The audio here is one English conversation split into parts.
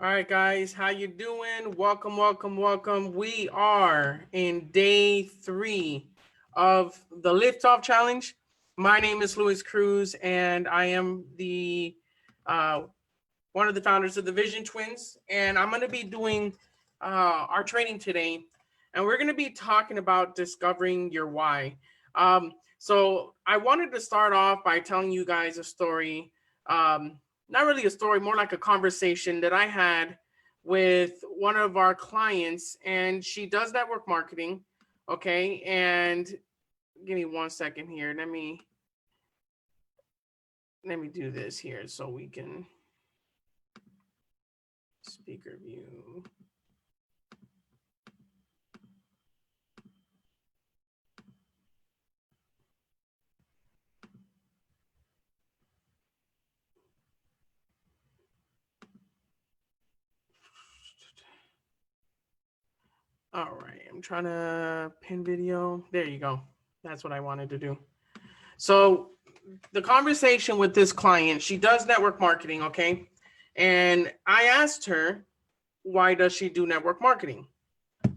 All right, guys, how you doing? Welcome, welcome, welcome. We are in day 3 of the Liftoff Challenge. My name is Luis Cruz, and I am the uh, one of the founders of the Vision Twins. And I'm going to be doing our training today, and we're going to be talking about discovering your why. So I wanted to start off by telling you guys a story. Not really a story, more like a conversation that I had with one of our clients, and she does network marketing. Okay, and give me 1 second here. Let me do this here so we can speaker view. All right, I'm trying to pin video. There you go. That's what I wanted to do. So the conversation with this client, she does network marketing, okay? And I asked her, why does she do network marketing?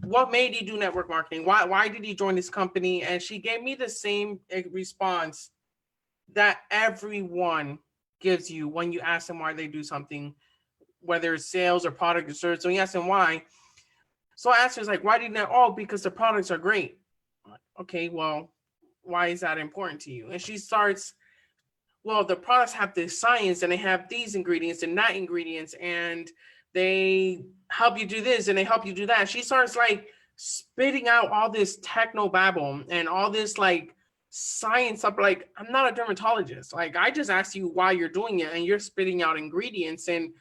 What made you do network marketing? Why did you join this company? And she gave me the same response that everyone gives you when you ask them why they do something, whether it's sales or product or service. So you ask them why. So I asked her, like, why do you know? Oh, because the products are great. Okay, well, why is that important to you? And she starts, well, the products have this science and they have these ingredients and that ingredients, and they help you do this and they help you do that. She starts like spitting out all this techno babble and all this like science up. Like, I'm not a dermatologist. Like, I just asked you why you're doing it and you're spitting out ingredients and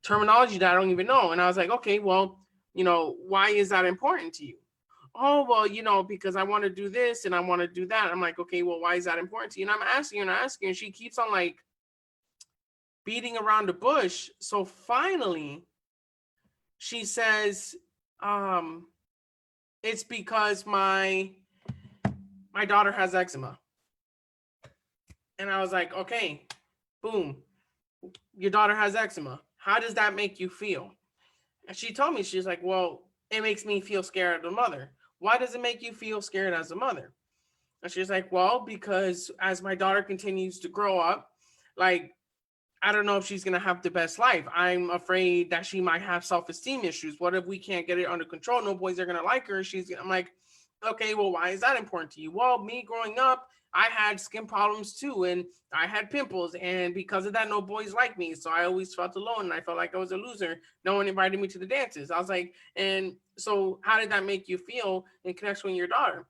terminology that I don't even know. And I was like, okay, well, why is that important to you? Oh, well, because I want to do this and I want to do that. I'm like, okay, well, why is that important to you? And I'm asking and asking, and she keeps on like beating around the bush. So finally, she says, um, it's because my daughter has eczema. And I was like, okay, boom, your daughter has eczema. How does that make you feel? And she told me, she's like, well, it makes me feel scared of the mother. Why does it make you feel scared as a mother? And she's like, well, because as my daughter continues to grow up, like, I don't know if she's going to have the best life. I'm afraid that she might have self-esteem issues. What if we can't get it under control? No boys are going to like her. I'm like, okay, well, why is that important to you? Well, me growing up, I had skin problems too, and I had pimples, and because of that, no boys liked me. So I always felt alone, and I felt like I was a loser. No one invited me to the dances. I was like, and so how did that make you feel in connection with your daughter?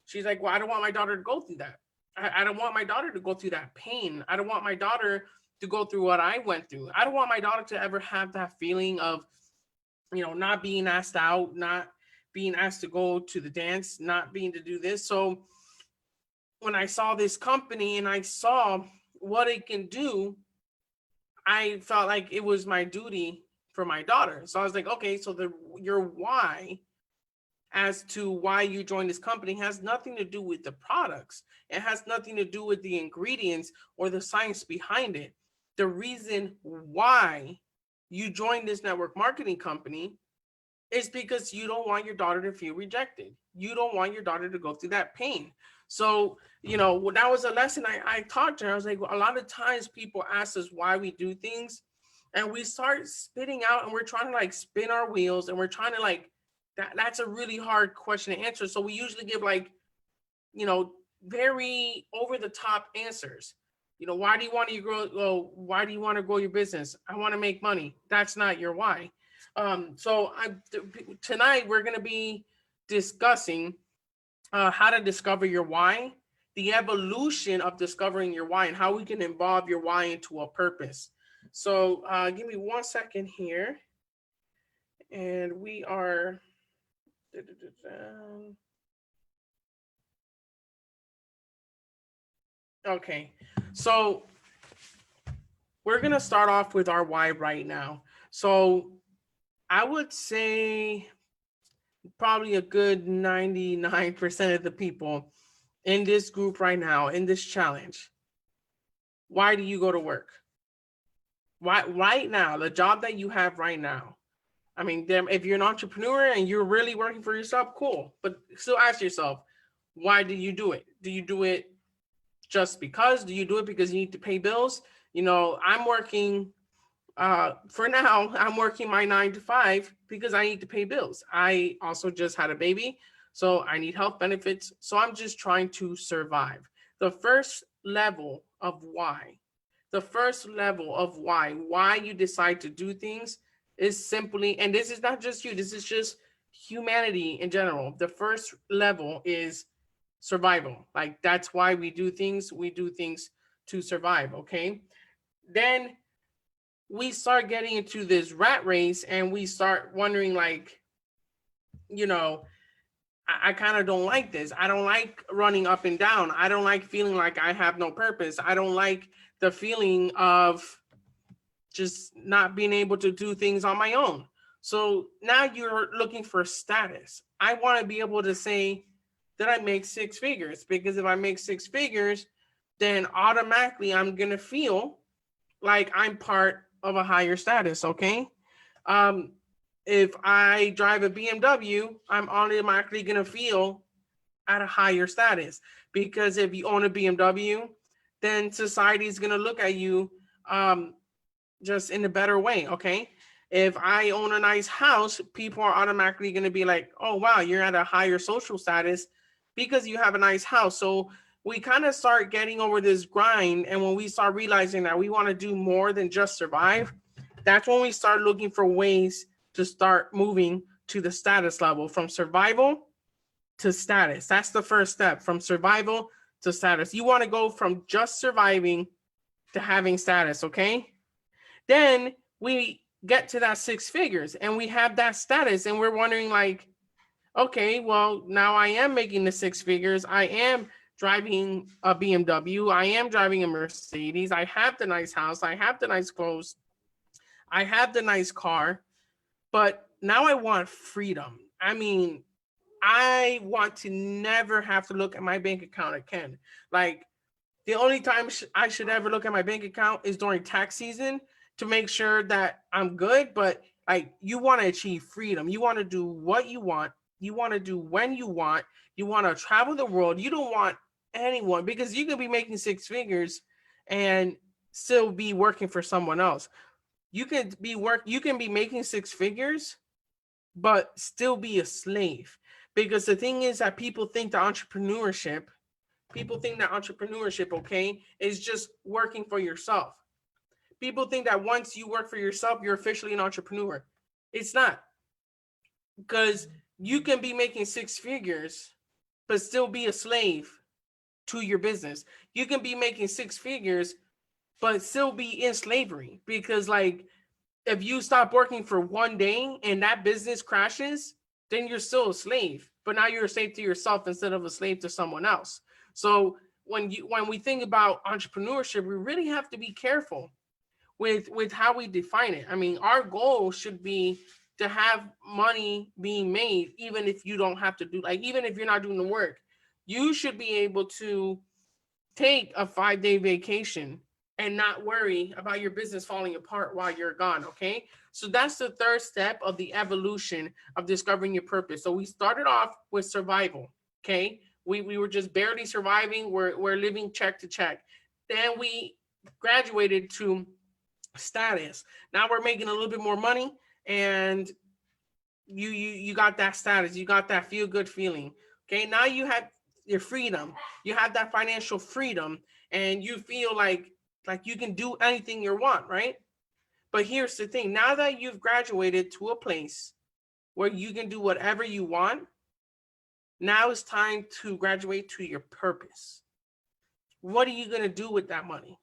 She's like, well, I don't want my daughter to go through that. I don't want my daughter to go through that pain. I don't want my daughter to go through what I went through. I don't want my daughter to ever have that feeling of, not being asked out, not being asked to go to the dance, not being to do this. So when I saw this company and I saw what it can do, I felt like it was my duty for my daughter. So I was like, okay, so your why as to why you joined this company has nothing to do with the products. It has nothing to do with the ingredients or the science behind it. The reason why you joined this network marketing company is because you don't want your daughter to feel rejected. You don't want your daughter to go through that pain. So, that was a lesson I taught her. I was like, well, a lot of times people ask us why we do things, and we start spitting out and we're trying to like spin our wheels and we're trying to like, that's a really hard question to answer. So we usually give like, very over the top answers. Why do you want to grow? Well, why do you want to grow your business? I want to make money. That's not your why. So tonight we're going to be discussing how to discover your why, the evolution of discovering your why, and how we can involve your why into a purpose. So give me 1 second here, and we are. Okay, so we're gonna start off with our why right now. So I would say probably a good 99% of the people in this group right now, in this challenge, why do you go to work? Why right now, the job that you have right now, I mean, if you're an entrepreneur and you're really working for yourself, cool. But still ask yourself, why do you do it? Do you do it just because? Do you do it because you need to pay bills? I'm working for now, I'm working my 9 to 5 because I need to pay bills. I also just had a baby, so I need health benefits. So I'm just trying to survive. The first level of why, why you decide to do things is simply, and this is not just you, this is just humanity in general. The first level is survival. Like, that's why we do things. We do things to survive. Okay. Then we start getting into this rat race and we start wondering, like, you know, I kind of don't like this. I don't like running up and down. I don't like feeling like I have no purpose. I don't like the feeling of just not being able to do things on my own. So now you're looking for status. I want to be able to say that I make 6 figures, because if I make 6 figures, then automatically I'm going to feel like I'm part of a higher status. Okay. Um, if I drive a BMW, I'm automatically going to feel at a higher status, because if you own a BMW, then society is going to look at you um, just in a better way. Okay. If I own a nice house, people are automatically going to be like, oh, wow, you're at a higher social status because you have a nice house. So we kind of start getting over this grind. And when we start realizing that we want to do more than just survive, that's when we start looking for ways to start moving to the status level, from survival to status. That's the first step, from survival to status. You want to go from just surviving to having status. Okay. Then we get to that 6 figures and we have that status and we're wondering, like, okay, well, now I am making the 6 figures. I am driving a BMW. I am driving a Mercedes. I have the nice house. I have the nice clothes. I have the nice car. But now I want freedom. I mean, I want to never have to look at my bank account again. Like, the only time I should ever look at my bank account is during tax season to make sure that I'm good. But like, you want to achieve freedom. You want to do what you want. You want to do when you want. You want to travel the world. You don't want anyone, because you could be making 6 figures and still be working for someone else. You can be making 6 figures, but still be a slave. Because the thing is that people think that entrepreneurship, okay, is just working for yourself. People think that once you work for yourself, you're officially an entrepreneur. It's not, because you can be making 6 figures, but still be a slave to your business. You can be making 6 figures, but still be in slavery, because, like, if you stop working for one day and that business crashes, then you're still a slave, but now you're a slave to yourself instead of a slave to someone else. So when we think about entrepreneurship, we really have to be careful with how we define it. I mean, our goal should be to have money being made, even if you don't have to do, like, even if you're not doing the work, you should be able to take a 5-day vacation and not worry about your business falling apart while you're gone. Okay. So that's the third step of the evolution of discovering your purpose. So we started off with survival. Okay. We were just barely surviving. We're living check to check. Then we graduated to status. Now we're making a little bit more money, and you got that status. You got that feel good feeling. Okay. Now you have your freedom. You have that financial freedom, and you feel like you can do anything you want, right? But here's the thing. Now that you've graduated to a place where you can do whatever you want, now it's time to graduate to your purpose. What are you going to do with that money?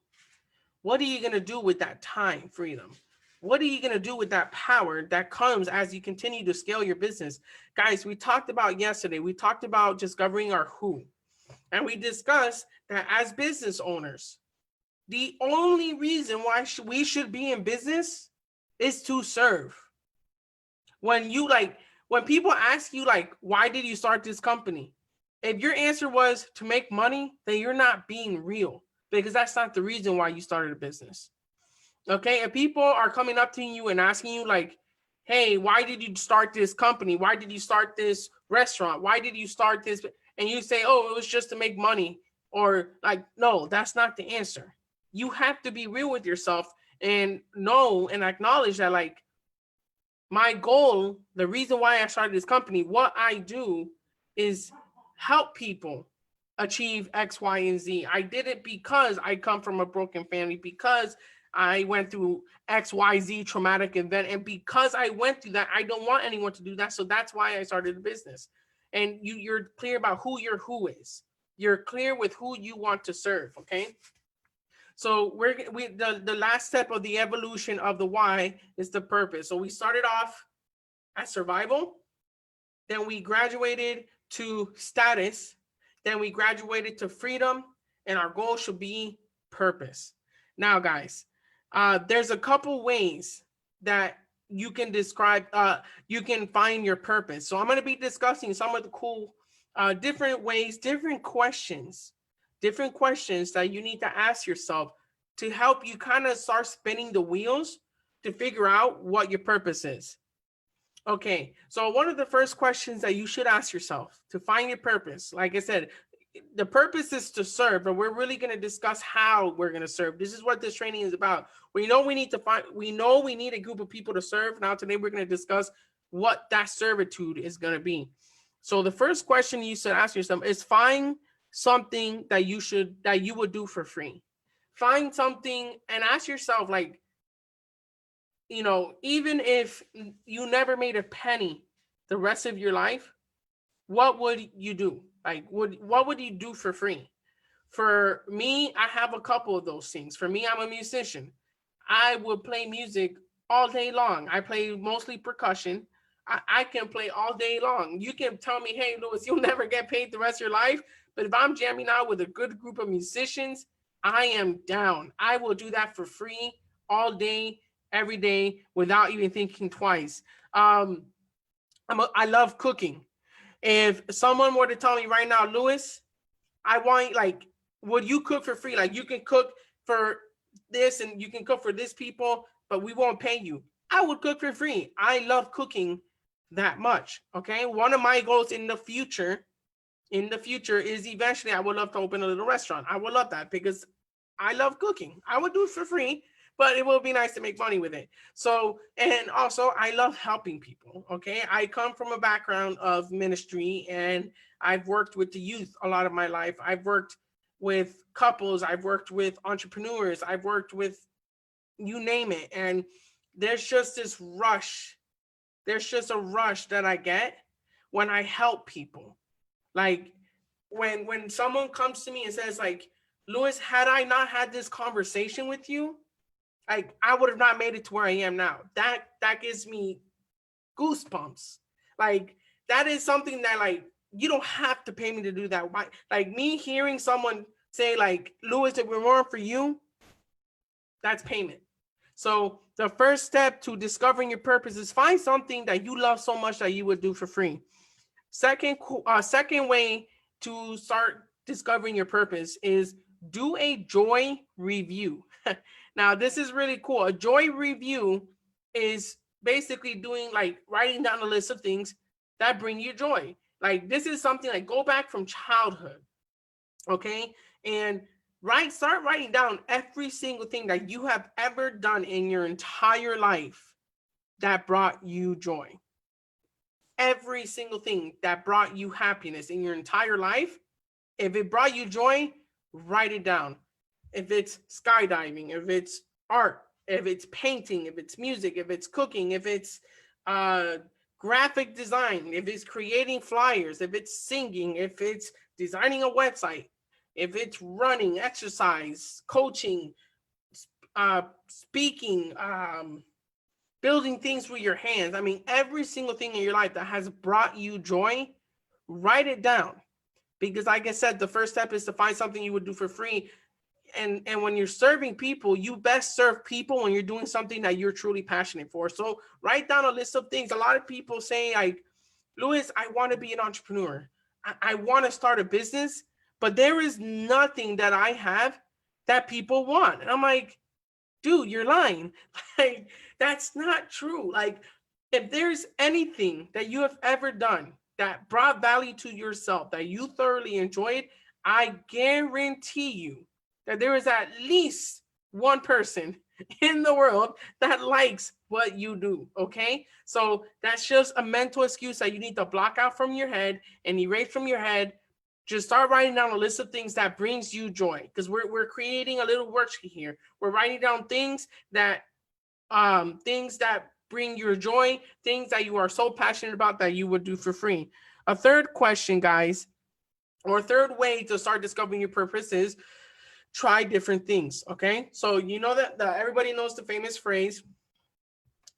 What are you going to do with that time freedom? What are you going to do with that power that comes as you continue to scale your business? Guys, we talked about discovering our who. And we discussed that as business owners, the only reason why we should be in business is to serve. When people ask you, like, why did you start this company? If your answer was to make money, then you're not being real, because that's not the reason why you started a business. Okay. If people are coming up to you and asking you, like, hey, why did you start this company? Why did you start this restaurant? Why did you start this? And you say, oh, it was just to make money. Or like, no, that's not the answer. You have to be real with yourself and know and acknowledge that, like, my goal, the reason why I started this company, what I do is help people achieve X, Y, and Z. I did it because I come from a broken family, because I went through XYZ traumatic event. And because I went through that, I don't want anyone to do that. So that's why I started a business. And you're clear about who your who is. You're clear with who you want to serve. Okay. So the last step of the evolution of the why is the purpose. So we started off at survival, then we graduated to status, then we graduated to freedom, and our goal should be purpose. Now, guys, there's a couple ways that you can describe, you can find your purpose. So I'm going to be discussing some of the cool different ways, different questions that you need to ask yourself to help you kind of start spinning the wheels to figure out what your purpose is. Okay, so one of the first questions that you should ask yourself to find your purpose, like I said, the purpose is to serve, but we're really going to discuss how we're going to serve. This is what this training is about. We know we need a group of people to serve. Now today we're going to discuss what that servitude is going to be. So the first question you should ask yourself is find something that you would do for free. Find something and ask yourself, like, even if you never made a penny the rest of your life, what would you do? Like, what would you do for free? For me, I have a couple of those things. For me, I'm a musician. I would play music all day long. I play mostly percussion. I can play all day long. You can tell me, hey, Louis, you'll never get paid the rest of your life. But if I'm jamming out with a good group of musicians, I am down. I will do that for free all day, every day, without even thinking twice. I love cooking. If someone were to tell me right now, Louis, I want, like, would you cook for free? Like, you can cook for this and you can cook for this people, but we won't pay you. I would cook for free. I love cooking that much. Okay. One of my goals in the future is eventually I would love to open a little restaurant. I would love that because I love cooking. I would do it for free, but it will be nice to make money with it. So, and also I love helping people. Okay. I come from a background of ministry and I've worked with the youth a lot of my life. I've worked with couples. I've worked with entrepreneurs. I've worked with you name it. And there's just this rush. There's just a rush that I get when I help people. Like when someone comes to me and says, like, Louis, had I not had this conversation with you, like, I would have not made it to where I am now. That gives me goosebumps. Like, that is something that, like, you don't have to pay me to do that. Why? Like, me hearing someone say, like, Louis, if it weren't for you, that's payment. So the first step to discovering your purpose is find something that you love so much that you would do for free. Second way to start discovering your purpose is do a joy review. Now, this is really cool. A joy review is basically doing, like, writing down a list of things that bring you joy. Like, this is something like go back from childhood, okay? And start writing down every single thing that you have ever done in your entire life that brought you joy. Every single thing that brought you happiness in your entire life, if it brought you joy, write it down. If it's skydiving, if it's art, if it's painting, if it's music, if it's cooking, if it's graphic design, if it's creating flyers, if it's singing, if it's designing a website, if it's running, exercise, coaching, speaking, building things with your hands. I mean, every single thing in your life that has brought you joy, write it down. Because like I said, the first step is to find something you would do for free. And when you're serving people, you best serve people when you're doing something that you're truly passionate for. So write down a list of things. A lot of people say, like, Louis, I want to be an entrepreneur. I want to start a business, but there is nothing that I have that people want. And I'm like, dude, you're lying. Like, that's not true. Like, if there's anything that you have ever done that brought value to yourself, that you thoroughly enjoyed, I guarantee you that there is at least one person in the world that likes what you do. Okay. So that's just a mental excuse that you need to block out from your head and erase from your head. Just start writing down a list of things that brings you joy, because we're creating a little worksheet here. We're writing down things that bring your joy, things that you are so passionate about that you would do for free. A third question, guys, or a third way to start discovering your purpose is try different things. Okay, so you know that everybody knows the famous phrase,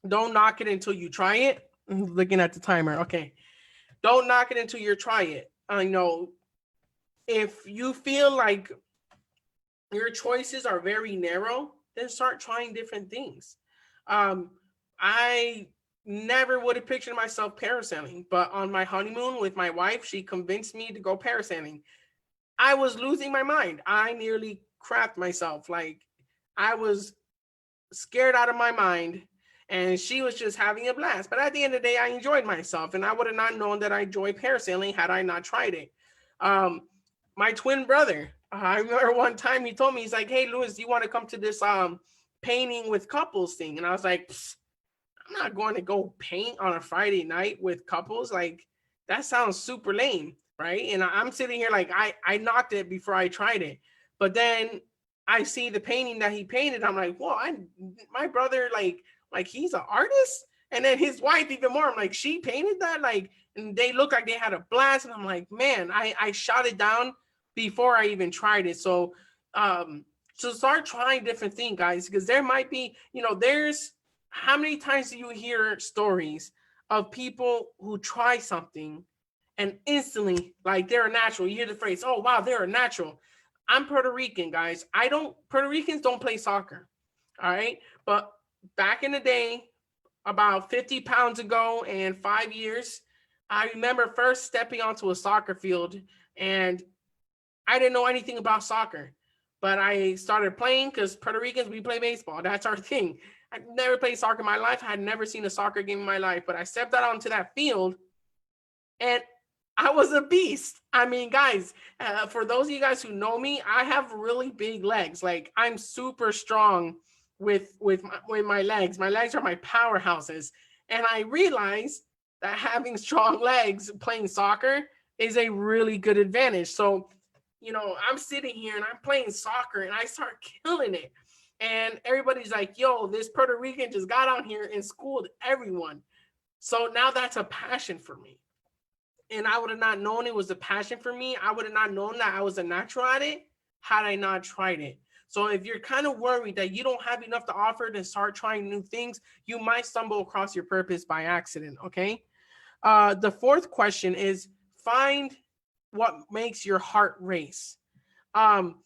don't knock it until you try it. I'm looking at the timer. Okay, don't knock it until you try it. I know if you feel like your choices are very narrow, then start trying different things. um I never would have pictured myself parasailing, but on my honeymoon with my wife, she convinced me to go parasailing. I was losing my mind. I nearly crapped myself. Like, I was scared out of my mind, and she was just having a blast. But at the end of the day, I enjoyed myself, and I would have not known that I enjoyed parasailing had I not tried it. Um, my twin brother, I remember one time he told me, he's like, "Hey, Lewis, do you want to come to this painting with couples thing?" And I was like, "I'm not going to go paint on a Friday night with couples. Like, that sounds super lame, right?" And I'm sitting here like, I knocked it before I tried it. But then I see the painting that he painted. I'm like, "Whoa, my brother, like he's an artist." And then his wife even more. I'm like, "She painted that?" Like, and they look like they had a blast. And I'm like, man, I shot it down before I even tried it. So start trying different things, guys, because there might be, there's, how many times do you hear stories of people who try something and instantly, like, they're a natural? You hear the phrase, "Oh wow, they're a natural." I'm Puerto Rican, guys. I don't Puerto Ricans don't play soccer. All right. But back in the day, about 50 pounds ago and 5 years, I remember first stepping onto a soccer field, and I didn't know anything about soccer, but I started playing because Puerto Ricans, we play baseball. That's our thing. I never played soccer in my life. I had never seen a soccer game in my life, but I stepped out onto that field, and I was a beast. I mean, guys, for those of you guys who know me, I have really big legs. Like, I'm super strong with my legs. My legs are my powerhouses, and I realized that having strong legs playing soccer is a really good advantage. So, I'm sitting here and I'm playing soccer, and I start killing it. And everybody's like, "Yo, this Puerto Rican just got on here and schooled everyone." So now that's a passion for me. And I would have not known it was a passion for me. I would have not known that I was a natural at it had I not tried it. So if you're kind of worried that you don't have enough to offer to start trying new things, you might stumble across your purpose by accident. Okay. The fourth question is, find what makes your heart race. Um,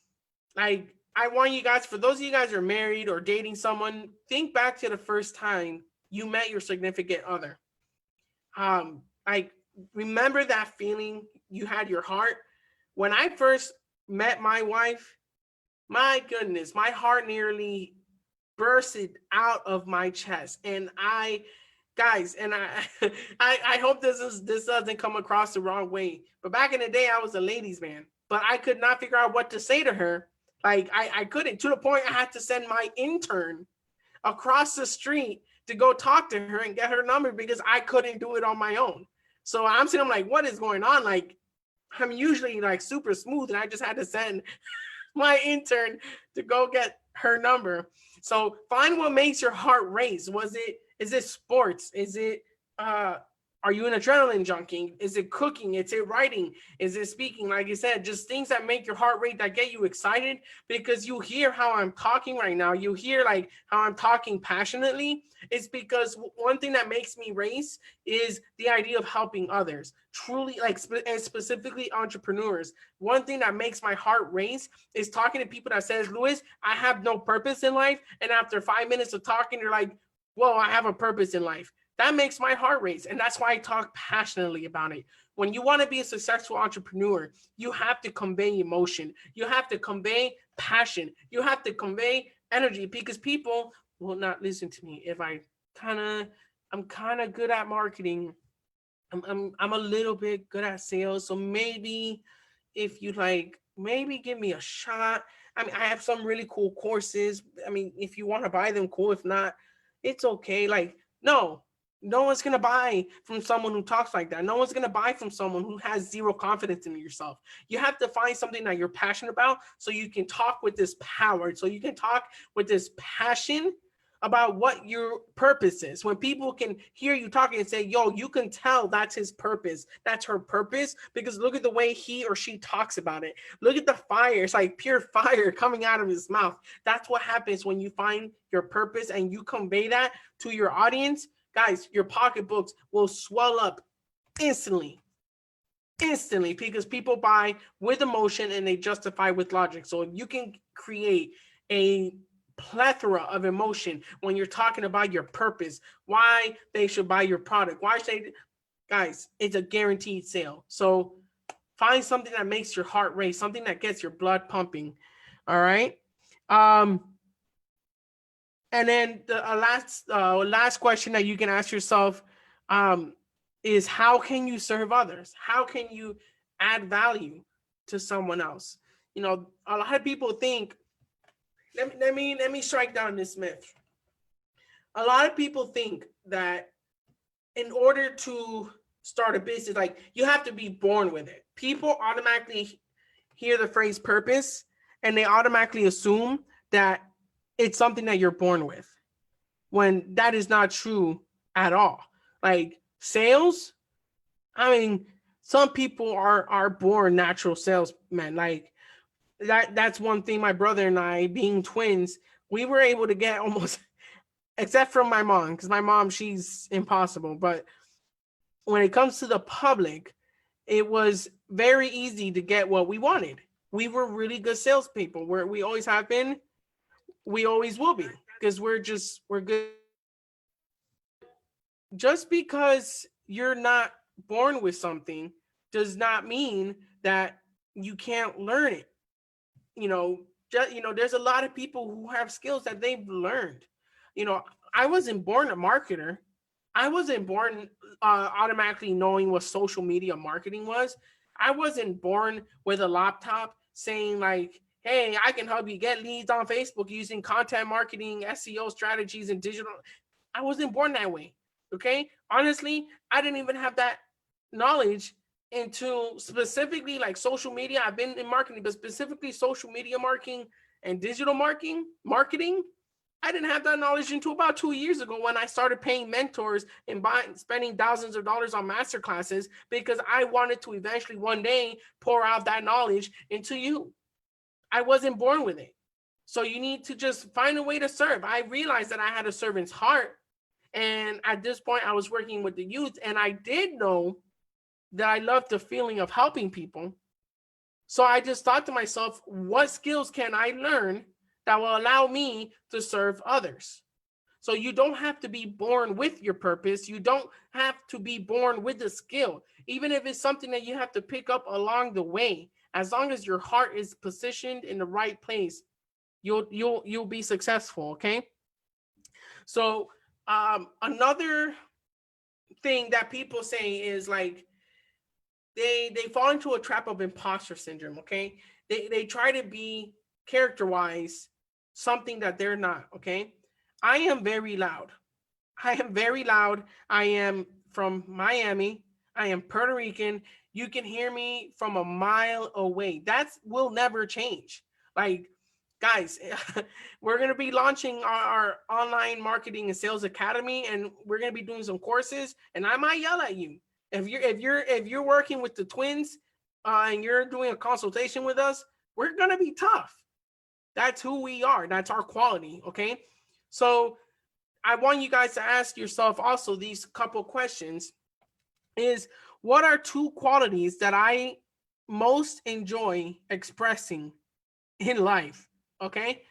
I want you guys, for those of you guys who are married or dating someone, think back to the first time you met your significant other. Like, remember that feeling you had your heart. When I first met my wife, my goodness, my heart nearly bursted out of my chest. And I, guys, and I I hope this doesn't come across the wrong way, but back in the day, I was a ladies man, but I could not figure out what to say to her. Like, I couldn't, to the point I had to send my intern across the street to go talk to her and get her number because I couldn't do it on my own. So I'm sitting, I'm like, what is going on? Like, I'm usually like super smooth, and I just had to send my intern to go get her number. So find what makes your heart race. Is it sports? Is it are you an adrenaline junkie? Is it cooking? Is it writing? Is it speaking? Like I said, just things that make your heart rate, that get you excited, because you hear how I'm talking right now. You hear like how I'm talking passionately. It's because one thing that makes me race is the idea of helping others. Truly, like, and specifically entrepreneurs. One thing that makes my heart race is talking to people that says, "Lewis, I have no purpose in life." And after 5 minutes of talking, you're like, "Whoa, I have a purpose in life." That makes my heart race. And that's why I talk passionately about it. When you want to be a successful entrepreneur, you have to convey emotion. You have to convey passion. You have to convey energy, because people will not listen to me if I kind of I'm kind of good at marketing. I'm a little bit good at sales. So maybe if you like, maybe give me a shot. I mean, I have some really cool courses. I mean, if you want to buy them, cool. If not, it's okay. Like, no, no one's gonna buy from someone who talks like that. No one's gonna buy from someone who has zero confidence in yourself. You have to find something that you're passionate about so you can talk with this power, so you can talk with this passion about what your purpose is. When people can hear you talking and say, yo, you can tell that's his purpose, that's her purpose, because look at the way he or she talks about it. Look at the fire. It's like pure fire coming out of his mouth. That's what happens when you find your purpose and you convey that to your audience. Guys, your pocketbooks will swell up instantly. Instantly, because people buy with emotion and they justify with logic. So if you can create a plethora of emotion when you're talking about your purpose, why they should buy your product, why should they, guys, it's a guaranteed sale. So find something that makes your heart race, something that gets your blood pumping. All right. And then the last question that you can ask yourself is, how can you serve others? How can you add value to someone else? You know, a lot of people think, let me strike down this myth. A lot of people think that in order to start a business, like, you have to be born with it. People automatically hear the phrase purpose and they automatically assume that it's something that you're born with, when that is not true at all. Like sales, I mean, some people are born natural salesmen. Like that's one thing. My brother and I, being twins, we were able to get almost, except from my mom, because my mom, she's impossible. But when it comes to the public, it was very easy to get what we wanted. We were really good salespeople. We always have been. We always will be, because we're good. Just because you're not born with something does not mean that you can't learn it. There's a lot of people who have skills that they've learned. I wasn't born a marketer. I wasn't born automatically knowing what social media marketing was. I wasn't born with a laptop saying like, hey, I can help you get leads on Facebook using content marketing, SEO strategies, and digital. I wasn't born that way. Okay. Honestly, I didn't even have that knowledge into specifically like social media. I've been in marketing, but specifically social media marketing and digital marketing. I didn't have that knowledge until about 2 years ago, when I started paying mentors and spending thousands of dollars on master classes, because I wanted to eventually one day pour out that knowledge into you. I wasn't born with it. So you need to just find a way to serve. I realized that I had a servant's heart. And at this point, I was working with the youth, and I did know that I loved the feeling of helping people. So I just thought to myself, what skills can I learn that will allow me to serve others? So you don't have to be born with your purpose. You don't have to be born with the skill, even if it's something that you have to pick up along the way. As long as your heart is positioned in the right place, you'll be successful. Okay. So another thing that people say is like, they fall into a trap of imposter syndrome. Okay. They try to be character-wise something that they're not. Okay. I am very loud. I am from Miami. I am Puerto Rican. You can hear me from a mile away. That will never change. Like, guys, we're going to be launching our online marketing and sales academy, and we're going to be doing some courses, and I might yell at you. If you're working with the twins and you're doing a consultation with us, we're going to be tough. That's who we are. That's our quality. Okay. So I want you guys to ask yourself also these couple questions. Is, what are 2 qualities that I most enjoy expressing in life? Okay.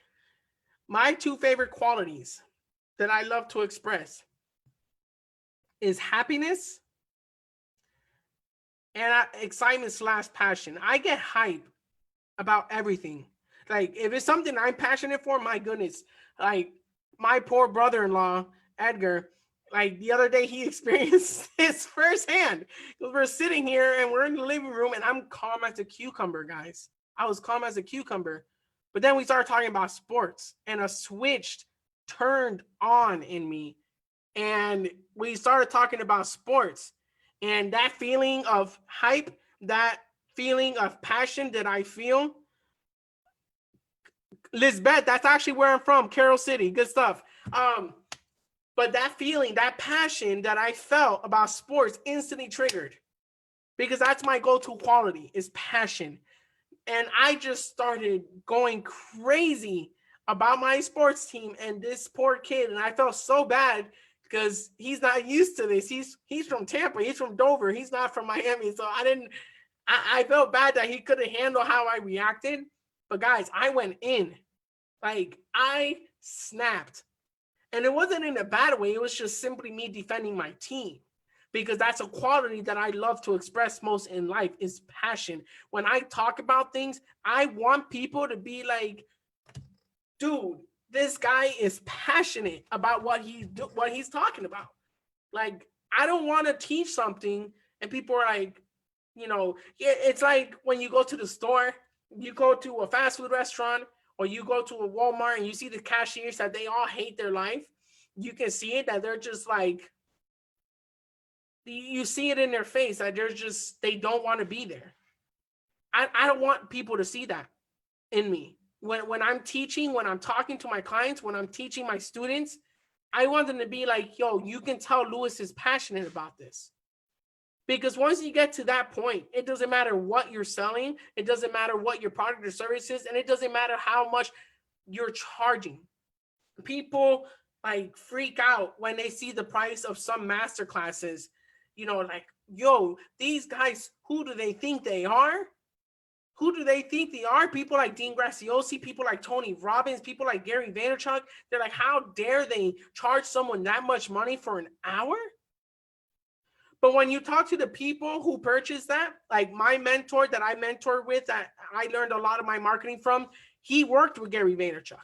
My 2 favorite qualities that I love to express is happiness and excitement/passion. I get hype about everything. Like, if it's something I'm passionate for, my goodness, like my poor brother-in-law, Edgar, Like the other day, he experienced this firsthand. Because we're sitting here and we're in the living room, and I'm calm as a cucumber, guys. I was calm as a cucumber. But then we started talking about sports, and a switch turned on in me. And we started talking about sports, and that feeling of hype, that feeling of passion that I feel. Lisbeth, that's actually where I'm from, Carroll City. Good stuff. But that feeling, that passion that I felt about sports instantly triggered, because that's my go-to quality is passion. And I just started going crazy about my sports team and this poor kid. And I felt so bad because he's not used to this. He's from Tampa. He's from Dover. He's not from Miami. So I felt bad that he couldn't handle how I reacted. But guys, I went in. Like, I snapped. And it wasn't in a bad way. It was just simply me defending my team, because that's a quality that I love to express most in life is passion. When I talk about things, I want people to be like, dude, this guy is passionate about what he's talking about. Like, I don't want to teach something and people are like, it's like when you go to the store, you go to a fast food restaurant, or you go to a Walmart and you see the cashiers that they all hate their life. You can see it, that they're just like, you see it in their face that they don't want to be there. I don't want people to see that in me. When I'm teaching, when I'm talking to my clients, when I'm teaching my students, I want them to be like, yo, you can tell Lewis is passionate about this. Because once you get to that point, it doesn't matter what you're selling, it doesn't matter what your product or service is, and it doesn't matter how much you're charging. People like freak out when they see the price of some master classes, like, yo, these guys, who do they think they are? Who do they think they are? People like Dean Graziosi, people like Tony Robbins, people like Gary Vaynerchuk. They're like, how dare they charge someone that much money for an hour? But when you talk to the people who purchase that, like my mentor that I mentored with, that I learned a lot of my marketing from, he worked with Gary Vaynerchuk.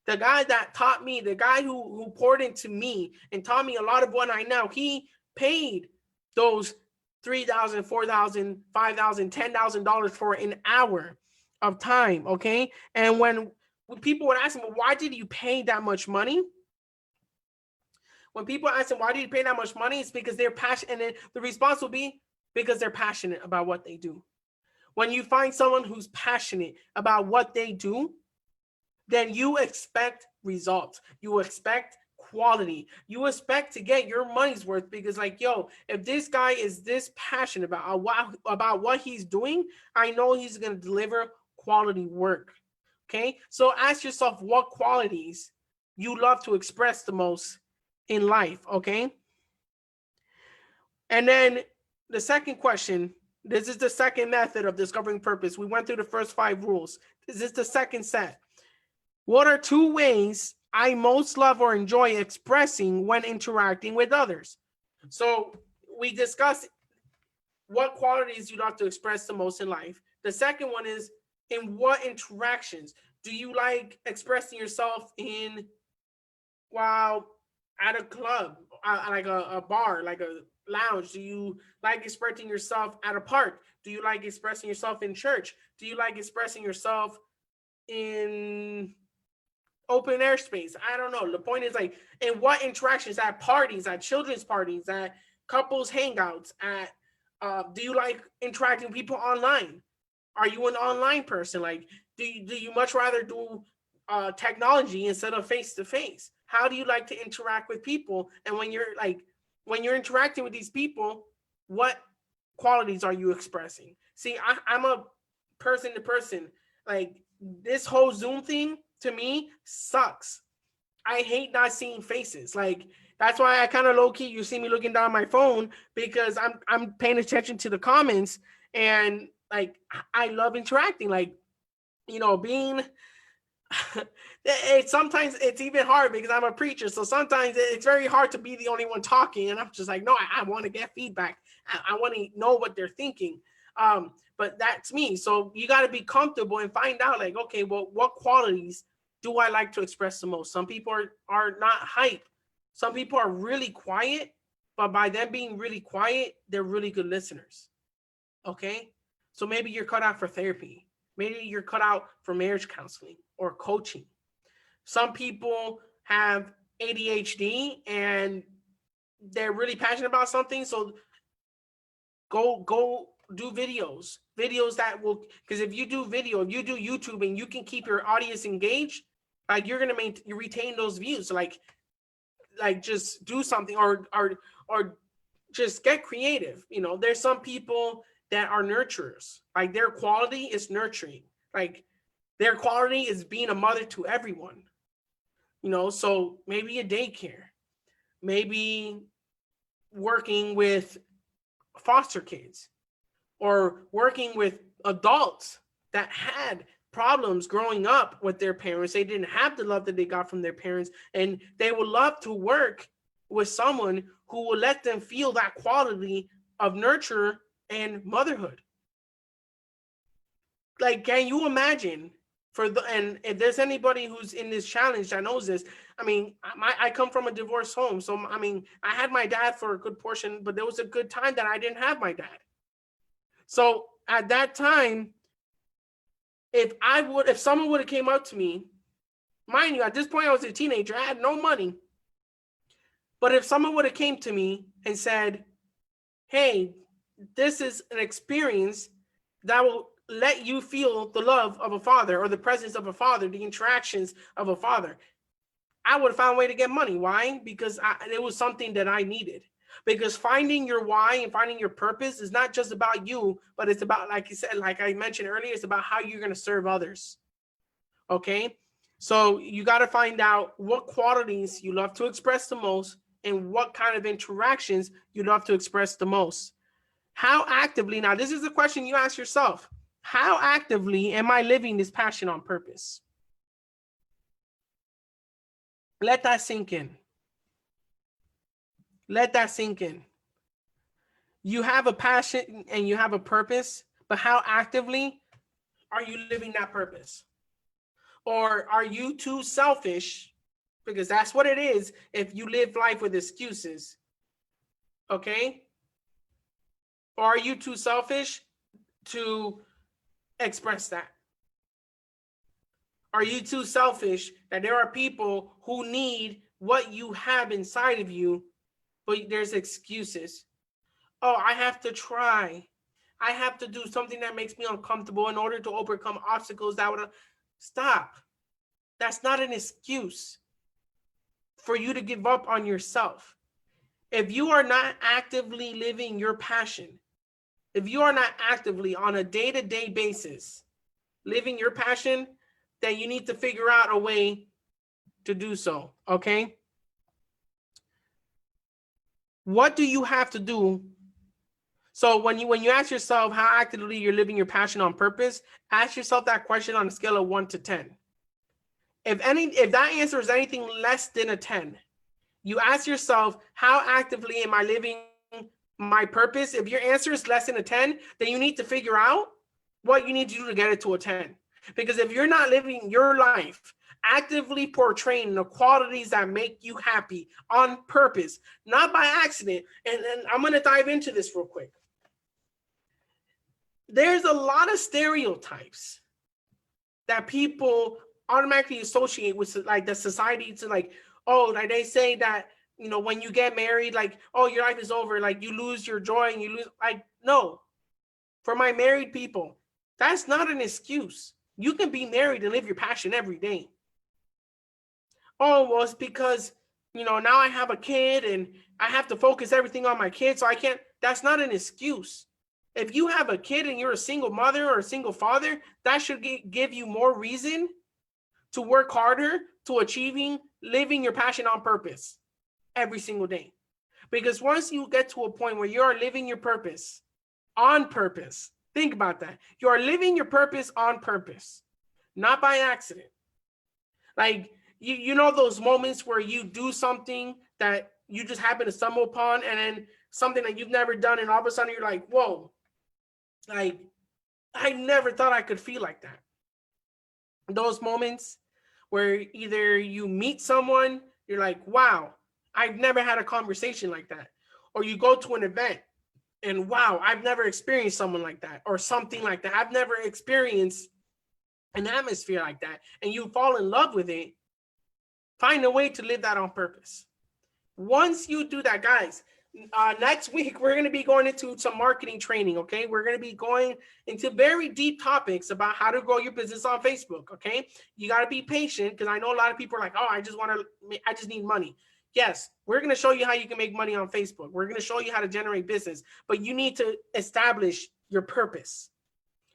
The guy that taught me, the guy who poured into me and taught me a lot of what I know, he paid those $3,000, $4,000, $5,000, $10,000 for an hour of time, okay? And when people would ask him, well, why did you pay that much money? When people ask them, why do you pay that much money? It's because they're passionate. And then the response will be, because they're passionate about what they do. When you find someone who's passionate about what they do, then you expect results. You expect quality. You expect to get your money's worth, because like, yo, if this guy is this passionate about what he's doing, I know he's going to deliver quality work. Okay. So ask yourself what qualities you love to express the most in life. Okay. And then the second question, this is the second method of discovering purpose. We went through the first 5 rules. This is the second set. What are 2 ways I most love or enjoy expressing when interacting with others? So we discussed what qualities you love to express the most in life. The second one is, in what interactions do you like expressing yourself in while at a club, like a bar, like a lounge? Do you like expressing yourself at a park? Do you like expressing yourself in church? Do you like expressing yourself in open air space? I don't know. The point is, like, in what interactions, at parties, at children's parties, at couples hangouts, at do you like interacting with people online? Are you an online person? Like, do you much rather do technology instead of face to face? How do you like to interact with people? And when you're interacting with these people, what qualities are you expressing? See, I'm a person to person. Like, this whole Zoom thing to me sucks. I hate not seeing faces. Like, that's why I kind of low key, you see me looking down my phone, because I'm paying attention to the comments, and like, I love interacting. Like, being sometimes it's even hard because I'm a preacher. So sometimes it's very hard to be the only one talking. And I'm just like, no, I want to get feedback. I want to know what they're thinking. But that's me. So you got to be comfortable and find out, like, okay, well, what qualities do I like to express the most? Some people are not hype. Some people are really quiet, but by them being really quiet, they're really good listeners. Okay? So maybe you're cut out for therapy. Maybe you're cut out for marriage counseling or coaching. Some people have ADHD and they're really passionate about something. So go do videos that will, because if you do video, if you do YouTube and you can keep your audience engaged, like you're gonna you retain those views. Like just do something, or just get creative. You know, there's some people that are nurturers. Like their quality is nurturing. Like their quality is being a mother to everyone. You know, so maybe a daycare, maybe working with foster kids, or working with adults that had problems growing up with their parents. They didn't have the love that they got from their parents, and they would love to work with someone who will let them feel that quality of nurture and motherhood. Like, can you imagine and if there's anybody who's in this challenge that knows this, I mean, I come from a divorced home. So, I mean, I had my dad for a good portion, but there was a good time that I didn't have my dad. So at that time, if someone would have came up to me, mind you, at this point I was a teenager, I had no money. But if someone would have came to me and said, hey, this is an experience that will let you feel the love of a father, or the presence of a father, the interactions of a father, I would have found a way to get money. Why? Because it was something that I needed. Because finding your why and finding your purpose is not just about you, but it's about, like you said, like I mentioned earlier, it's about how you're going to serve others. Okay? So you got to find out what qualities you love to express the most and what kind of interactions you love to express the most. How actively, now this is a question you ask yourself, how actively am I living this passion on purpose? Let that sink in. Let that sink in. You have a passion and you have a purpose, but how actively are you living that purpose? Or are you too selfish? Because that's what it is if you live life with excuses. Okay? Or are you too selfish to express that? Are you too selfish that there are people who need what you have inside of you, but there's excuses? Oh, I have to try. I have to do something that makes me uncomfortable in order to overcome obstacles that would stop. That's not an excuse for you to give up on yourself. If you are not actively living your passion, if you are not actively on a day-to-day basis living your passion, then you need to figure out a way to do so, okay? What do you have to do? So when you ask yourself how actively you're living your passion on purpose, ask yourself that question on a scale of 1 to 10. If that answer is anything less than a 10, you ask yourself, how actively am I living my purpose? If your answer is less than a 10, then you need to figure out what you need to do to get it to a 10. Because if you're not living your life actively portraying the qualities that make you happy on purpose, not by accident, and I'm going to dive into this real quick. There's a lot of stereotypes that people automatically associate with, like, the society, to, like, oh, like they say that, you know, when you get married, like, oh, your life is over, like you lose your joy and you lose, like, no. For my married people, that's not an excuse. You can be married and live your passion every day. Oh, well, it's because, you know, now I have a kid and I have to focus everything on my kid, so I can't. That's not an excuse. If you have a kid and you're a single mother or a single father, that should give you more reason to work harder to achieving living your passion on purpose every single day. Because once you get to a point where you are living your purpose on purpose, think about that. You are living your purpose on purpose, not by accident. Like, you know those moments where you do something that you just happen to stumble upon, and then something that you've never done, and all of a sudden you're like, whoa, like, I never thought I could feel like that. Those moments where either you meet someone, you're like, wow, I've never had a conversation like that. Or you go to an event and wow, I've never experienced someone like that or something like that. I've never experienced an atmosphere like that. And you fall in love with it. Find a way to live that on purpose. Once you do that, guys, next week, we're going to be going into some marketing training, okay? We're going to be going into very deep topics about how to grow your business on Facebook, okay? You got to be patient because I know a lot of people are like, oh, I just need money. Yes, we're going to show you how you can make money on Facebook. We're going to show you how to generate business, but you need to establish your purpose.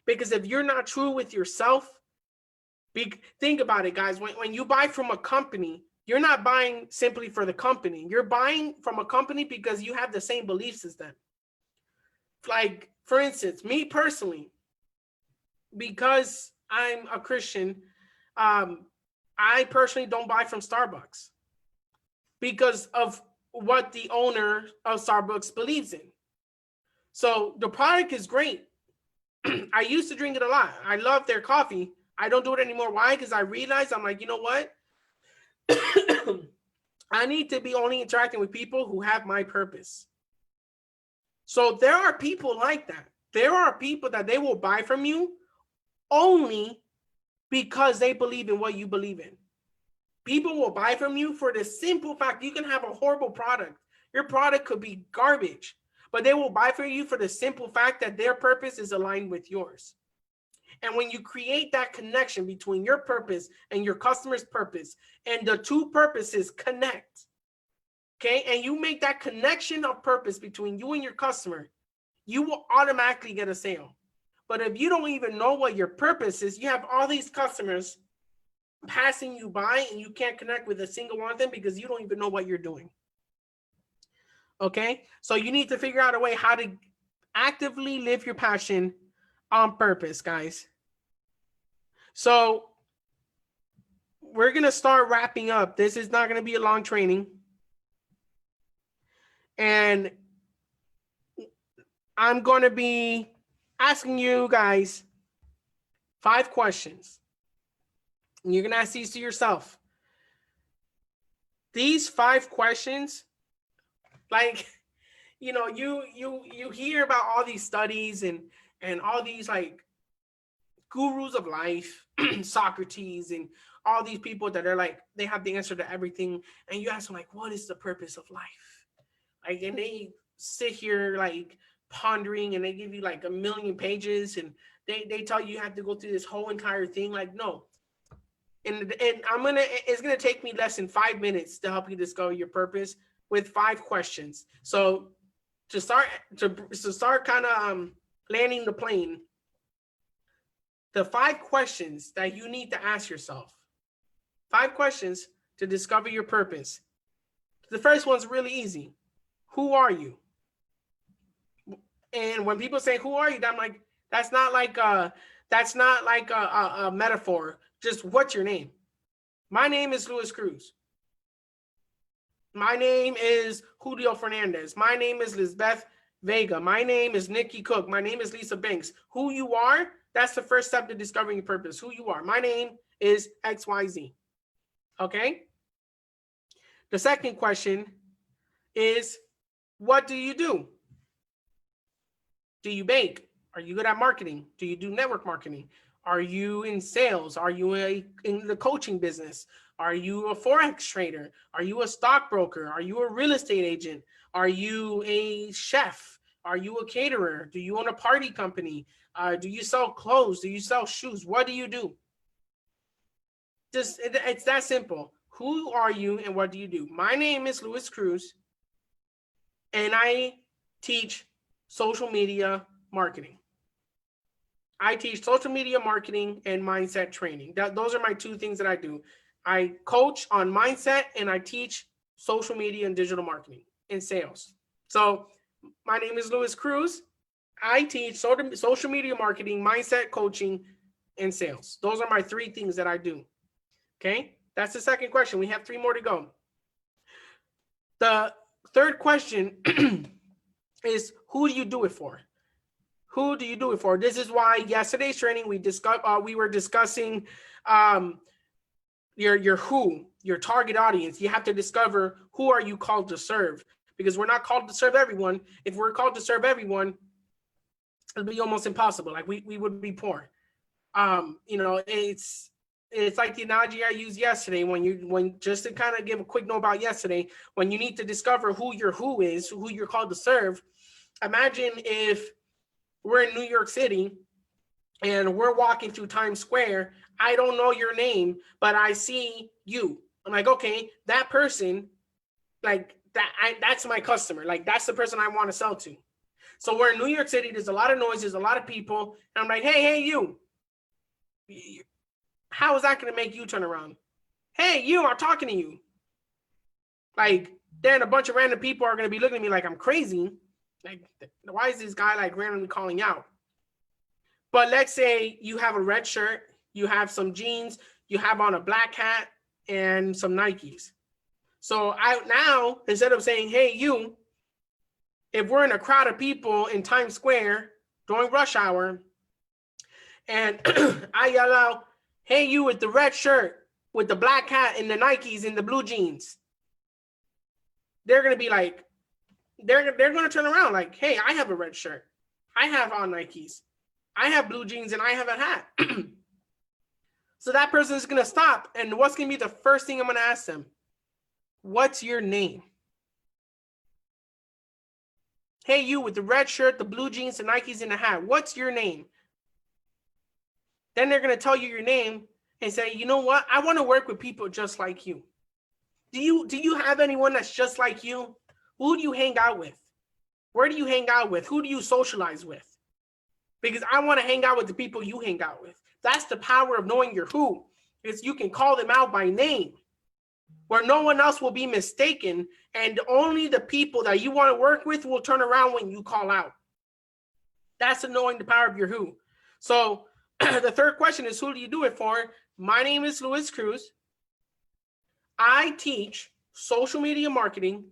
Because if you're not true with yourself, think about it, guys. When you buy from a company, you're not buying simply for the company. You're buying from a company because you have the same beliefs as them. Like, for instance, me personally, because I'm a Christian, I personally don't buy from Starbucks because of what the owner of Starbucks believes in. So the product is great. I used to drink it a lot. I love their coffee. I don't do it anymore. Why? Because I realized I'm like, you know what? I need to be only interacting with people who have my purpose. So there are people like that. There are people that they will buy from you only because they believe in what you believe in. People will buy from you for the simple fact you can have a horrible product. Your product could be garbage, but they will buy from you for the simple fact that their purpose is aligned with yours. And when you create that connection between your purpose and your customer's purpose, and the two purposes connect, okay, and you make that connection of purpose between you and your customer, you will automatically get a sale. But if you don't even know what your purpose is, you have all these customers passing you by and you can't connect with a single one of them because you don't even know what you're doing. Okay, so you need to figure out a way how to actively live your passion on purpose, guys. So we're going to start wrapping up. This is not going to be a long training. And I'm going to be asking you guys 5 questions. And you're going to ask these to yourself. These 5 questions, like, you know, you hear about all these studies and all these like gurus of life, Socrates, and all these people that are like, they have the answer to everything. And you ask them like, what is the purpose of life? Like, and they sit here like pondering and they give you like a million pages and they tell you have to go through this whole entire thing. Like, no. And it's gonna take me less than 5 minutes to help you discover your purpose with 5 questions. So to start kind of landing the plane, the 5 questions that you need to ask yourself, 5 questions to discover your purpose. The first one's really easy. Who are you? And when people say, who are you? I'm like, that's not like a metaphor. Just what's your name? My name is Luis Cruz. My name is Julio Fernandez. My name is Lisbeth Vega. My name is Nikki Cook. My name is Lisa Banks. Who you are, that's the first step to discovering your purpose. Who you are. My name is XYZ. Okay? The second question is, what do you do? Do you bake? Are you good at marketing? Do you do network marketing? Are you in sales? Are you in the coaching business? Are you a Forex trader? Are you a stockbroker? Are you a real estate agent? Are you a chef? Are you a caterer? Do you own a party company? Do you sell clothes? Do you sell shoes? What do you do? It's that simple. Who are you and what do you do? My name is Luis Cruz, and I teach social media marketing. I teach social media marketing and mindset training. Those are my 2 things that I do. I coach on mindset and I teach social media and digital marketing and sales. So my name is Luis Cruz. I teach social media marketing, mindset coaching, and sales. Those are my 3 things that I do. Okay, that's the second question. We have 3 more to go. The third question is, who do you do it for? Who do you do it for? This is why yesterday's training we were discussing your who. your target audience. You have to discover who are you called to serve, because we're not called to serve everyone. If we're called to serve everyone, it'll be almost impossible. Like we would be poor. You know, it's like the analogy I used yesterday, when just to kind of give a quick note about yesterday, when you need to discover who your who is, who you're called to serve. Imagine if we're in New York City and we're walking through Times Square. I don't know your name, but I see you. I'm like, okay, that person, like that's my customer. Like that's the person I want to sell to. So we're in New York City. There's a lot of noise. There's a lot of people. And I'm like, hey, you. How is that going to make you turn around? Hey, you, I'm talking to you. Like, then a bunch of random people are going to be looking at me like I'm crazy. Like, why is this guy like randomly calling out? But let's say you have a red shirt, you have some jeans, you have on a black hat and some Nikes. So now, instead of saying, hey, you, if we're in a crowd of people in Times Square during rush hour, and I yell out, hey, you with the red shirt, with the black hat and the Nikes and the blue jeans, they're going to be like, they're going to turn around like, hey, I have a red shirt. I have on Nikes. I have blue jeans and I have a hat. So that person is going to stop. And what's going to be the first thing I'm going to ask them? What's your name? Hey, you with the red shirt, the blue jeans, the Nikes, and the hat. What's your name? Then they're going to tell you your name and say, you know what? I want to work with people just like you. Do you have anyone that's just like you? Who do you hang out with? Where do you hang out with? Who do you socialize with? Because I want to hang out with the people you hang out with. That's the power of knowing your who, is you can call them out by name, where no one else will be mistaken, and only the people that you want to work with will turn around when you call out. That's knowing the power of your who. So the third question is, who do you do it for? My name is Luis Cruz. I teach social media marketing,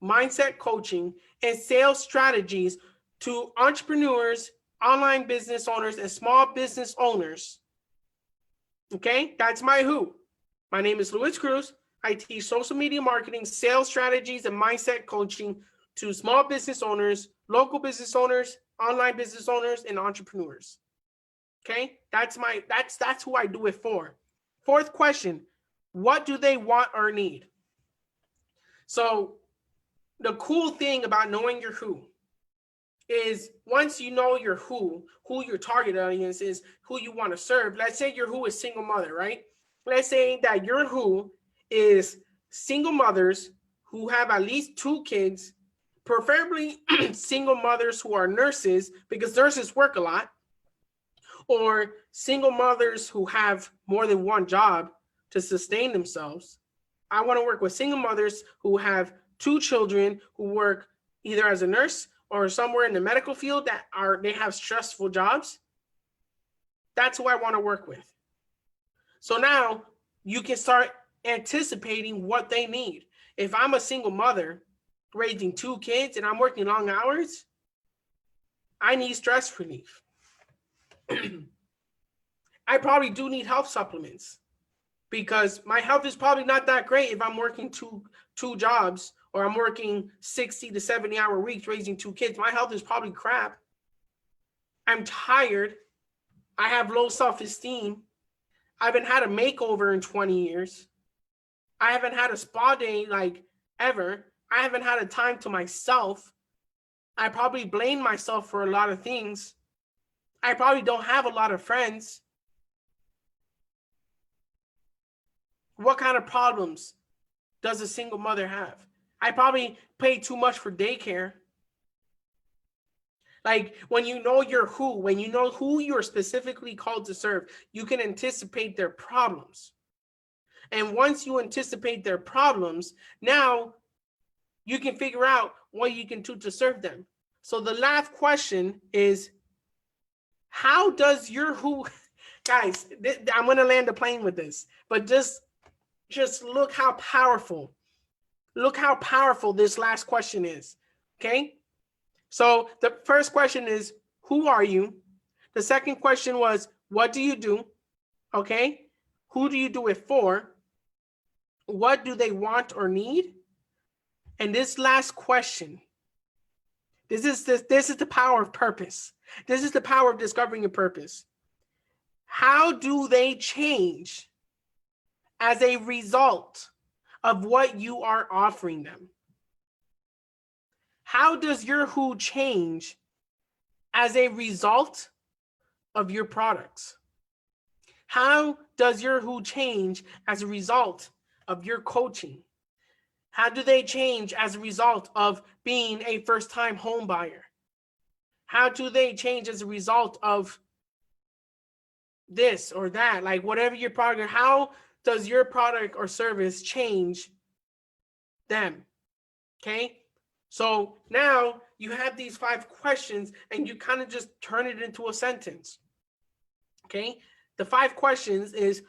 mindset coaching, and sales strategies to entrepreneurs, online business owners, and small business owners. Okay, that's my who. My name is Luis Cruz. I teach social media marketing, sales strategies, and mindset coaching to small business owners, local business owners, online business owners, and entrepreneurs. Okay, that's who I do it for. Fourth question, what do they want or need? So the cool thing about knowing your who is, once you know your who your target audience is, who you want to serve. Let's say your who is single mother, right? Let's say that your who is single mothers who have at least 2 kids, preferably single mothers who are nurses, because nurses work a lot, or single mothers who have more than one job to sustain themselves. I want to work with single mothers who have 2 children, who work either as a nurse or somewhere in the medical field they have stressful jobs. That's who I want to work with. So now you can start anticipating what they need. If I'm a single mother raising 2 kids and I'm working long hours, I need stress relief. I probably do need health supplements, because my health is probably not that great if I'm working two jobs, or I'm working 60 to 70 hour weeks raising 2 kids. My health is probably crap. I'm tired. I have low self-esteem. I haven't had a makeover in 20 years. I haven't had a spa day like ever. I haven't had a time to myself. I probably blame myself for a lot of things. I probably don't have a lot of friends. What kind of problems does a single mother have? I probably pay too much for daycare. Like, when you know your who, when you know who you're specifically called to serve, you can anticipate their problems. And once you anticipate their problems, now you can figure out what you can do to serve them. So the last question is, how does your who, guys, I'm going to land the plane with this, but just look how powerful this last question is. Okay. So the first question is, who are you? The second question was, what do you do? Okay. Who do you do it for? What do they want or need? And this last question, this is the power of purpose. This is the power of discovering your purpose. How do they change as a result of what you are offering them? How does your who change as a result of your products? How does your who change as a result of your coaching? How do they change as a result of being a first-time home buyer? How do they change as a result of this or that? Like whatever your product, how does your product or service change them? Okay. So now you have these 5 questions and you kind of just turn it into a sentence. Okay. The 5 questions is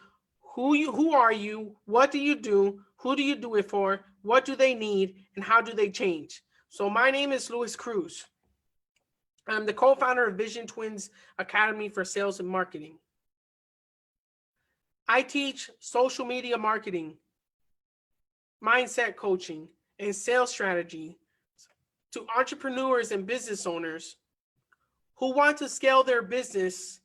who are you? What do you do? Who do you do it for? What do they need? And how do they change? So my name is Luis Cruz. I'm the co-founder of Vision Twins Academy for Sales and Marketing. I teach social media marketing, mindset coaching, and sales strategy to entrepreneurs and business owners who want to scale their business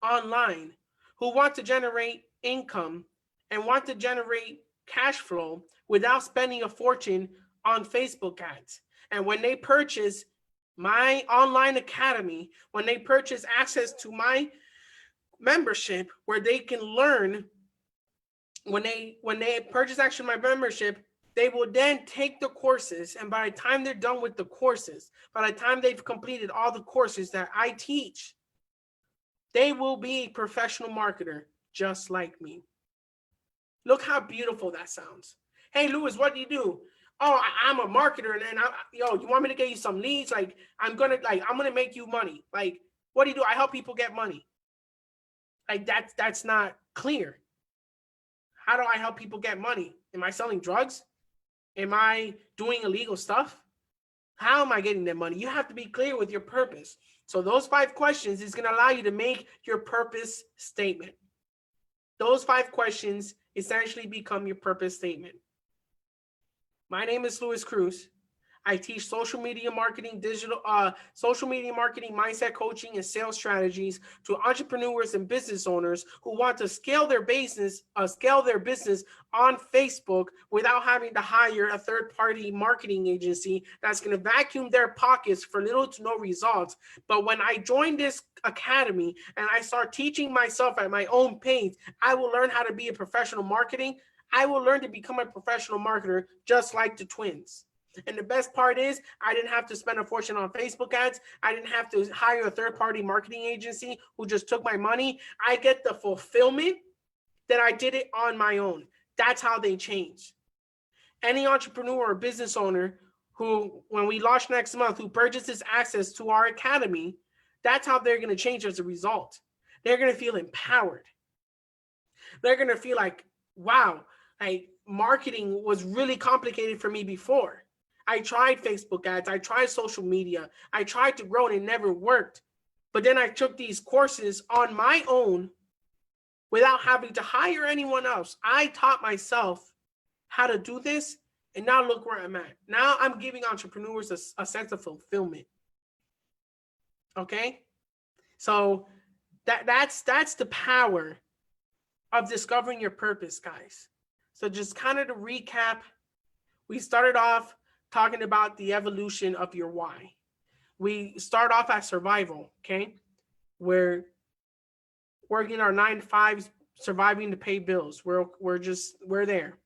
online, who want to generate income and want to generate cash flow without spending a fortune on Facebook ads. And when they purchase my online academy, when they purchase access to my membership where they can learn, when they purchase actually my membership, they will then take the courses, and by the time they're done with the courses, by the time they've completed all the courses that I teach, they will be a professional marketer just like me. Look how beautiful that sounds. Hey, Luis, what do you do? Oh, I'm a marketer, and you want me to get you some leads? Like, I'm gonna make you money. Like, what do you do? I help people get money. Like, that's not clear. How do I help people get money? Am I selling drugs? Am I doing illegal stuff? How am I getting their money? You have to be clear with your purpose. So those 5 questions is going to allow you to make your purpose statement. Those 5 questions essentially become your purpose statement. My name is Luis Cruz. I teach social media marketing, social media marketing, mindset coaching, and sales strategies to entrepreneurs and business owners who want to scale their business on Facebook without having to hire a third-party marketing agency that's going to vacuum their pockets for little to no results. But when I join this academy and I start teaching myself at my own pace, I will learn how to be a professional marketing. I will learn to become a professional marketer just like the twins. And the best part is I didn't have to spend a fortune on Facebook ads. I didn't have to hire a third-party marketing agency who just took my money. I get the fulfillment that I did it on my own. That's how they change. Any entrepreneur or business owner who, when we launch next month, who purchases access to our academy, that's how they're going to change as a result. They're going to feel empowered. They're going to feel like, wow, like marketing was really complicated for me before. I tried Facebook ads. I tried social media. I tried to grow and it never worked. But then I took these courses on my own without having to hire anyone else. I taught myself how to do this. And now look where I'm at. Now I'm giving entrepreneurs a sense of fulfillment. Okay? So that's the power of discovering your purpose, guys. So just kind of to recap, we started off talking about the evolution of your why. We start off at survival, okay? We're working our 9-to-5s, surviving to pay bills. We're there.